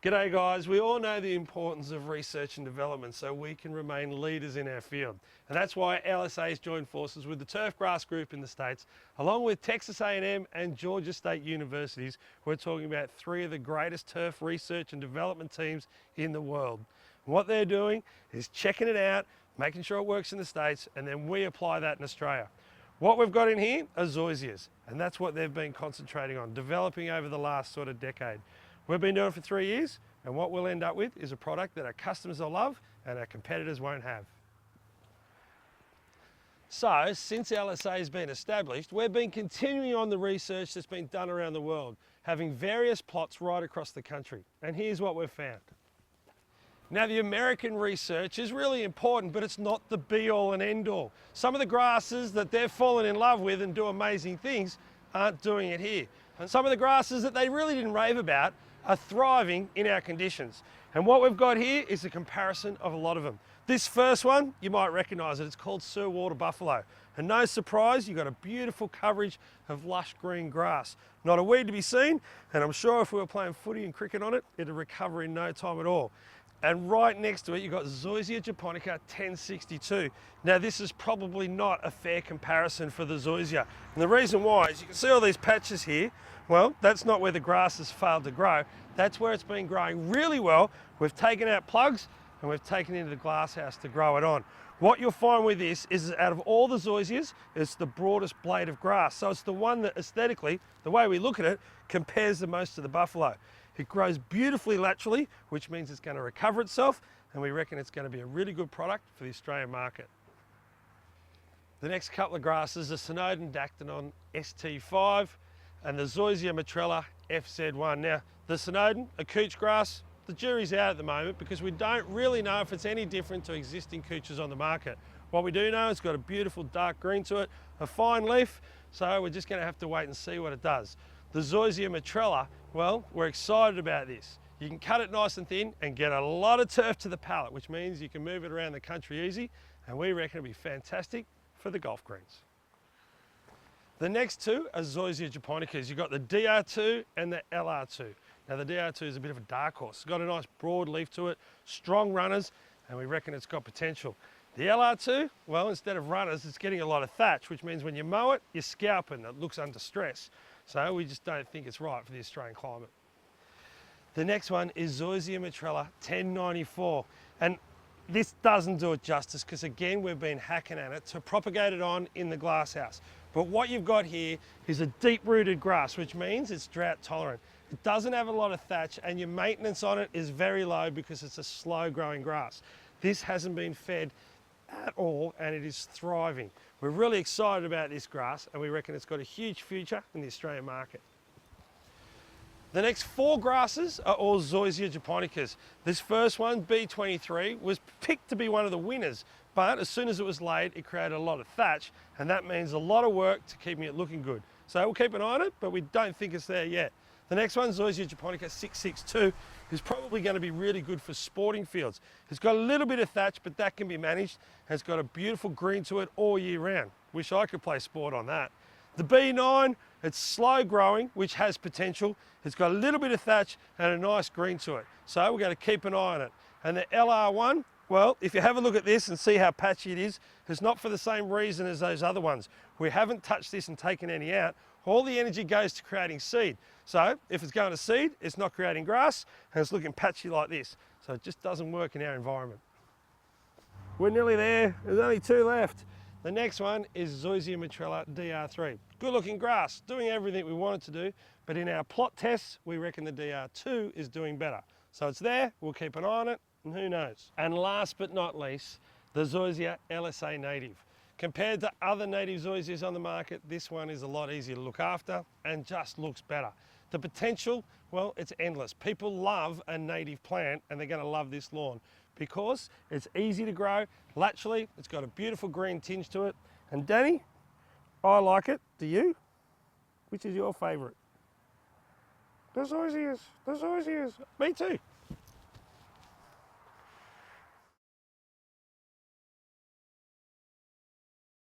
G'day guys, we all know the importance of research and development so we can remain leaders in our field. And that's why LSA has joined forces with the Turf Grass Group in the States, along with Texas A&M and Georgia State Universities. We're talking about three of the greatest turf research and development teams in the world. And what they're doing is checking it out, making sure it works in the States, and then we apply that in Australia. What we've got in here are zoysias, and that's what they've been concentrating on, developing over the last sort of decade. We've been doing it for 3 years, and what we'll end up with is a product that our customers will love and our competitors won't have. So, since LSA has been established, we've been continuing on the research that's been done around the world, having various plots right across the country. And here's what we've found. Now, the American research is really important, but it's not the be-all and end-all. Some of the grasses that they've fallen in love with and do amazing things aren't doing it here. And some of the grasses that they really didn't rave about are thriving in our conditions. And what we've got here is a comparison of a lot of them. This first one, you might recognise it, it's called Sir Water Buffalo. And no surprise, you've got a beautiful coverage of lush green grass. Not a weed to be seen, and I'm sure if we were playing footy and cricket on it, it'd recover in no time at all. And right next to it, you've got Zoysia japonica 1062. Now, this is probably not a fair comparison for the Zoysia. And the reason why is you can see all these patches here. Well, that's not where the grass has failed to grow. That's where it's been growing really well. We've taken out plugs and we've taken it into the glass house to grow it on. What you'll find with this is out of all the zoysias, it's the broadest blade of grass. So it's the one that aesthetically, the way we look at it, compares the most to the buffalo. It grows beautifully laterally, which means it's going to recover itself, and we reckon it's going to be a really good product for the Australian market. The next couple of grasses are Synodon Dactynon ST5 and the Zoysia Matrella FZ1. Now, the Synodon, a couch grass, the jury's out at the moment because we don't really know if it's any different to existing couches on the market. What we do know, it's got a beautiful dark green to it, a fine leaf, so we're just going to have to wait and see what it does. The Zoysia Matrella, well, we're excited about this. You can cut it nice and thin and get a lot of turf to the pallet, which means you can move it around the country easy, and we reckon it'll be fantastic for the golf greens. The next two are Zoysia japonicas. You've got the DR2 and the LR2. Now, the DR2 is a bit of a dark horse. It's got a nice broad leaf to it, strong runners, and we reckon it's got potential. The LR2, well, instead of runners, it's getting a lot of thatch, which means when you mow it, you're scalping, it looks under stress. So we just don't think it's right for the Australian climate. The next one is Zoysia Matrella 1094. And this doesn't do it justice because, again, we've been hacking at it to propagate it on in the glasshouse. But what you've got here is a deep-rooted grass, which means it's drought tolerant. It doesn't have a lot of thatch, and your maintenance on it is very low because it's a slow-growing grass. This hasn't been fed at all, and it is thriving. We're really excited about this grass, and we reckon it's got a huge future in the Australian market. The next four grasses are all Zoysia japonicas. This first one, B23, was picked to be one of the winners, but as soon as it was laid, it created a lot of thatch, and that means a lot of work to keeping it looking good. So we'll keep an eye on it, but we don't think it's there yet. The next one, Zoysia japonica 662, is probably going to be really good for sporting fields. It's got a little bit of thatch, but that can be managed, and it's got a beautiful green to it all year round. Wish I could play sport on that. The B9, it's slow growing, which has potential. It's got a little bit of thatch and a nice green to it. So we're going to keep an eye on it. And the LR1, well, if you have a look at this and see how patchy it is, it's not for the same reason as those other ones. We haven't touched this and taken any out. All the energy goes to creating seed. So if it's going to seed, it's not creating grass, and it's looking patchy like this. So it just doesn't work in our environment. We're nearly there. There's only two left. The next one is Zoysia Matrella DR3. Good looking grass, doing everything we want it to do, but in our plot tests, we reckon the DR2 is doing better. So it's there, we'll keep an eye on it, and who knows. And last but not least, the Zoysia LSA Native. Compared to other native zoysias on the market, this one is a lot easier to look after and just looks better. The potential, well, it's endless. People love a native plant, and they're going to love this lawn because it's easy to grow. Laterally, it's got a beautiful green tinge to it. And Danny, I like it. Do you? Which is your favourite? The zoysias. The zoysias. Me too.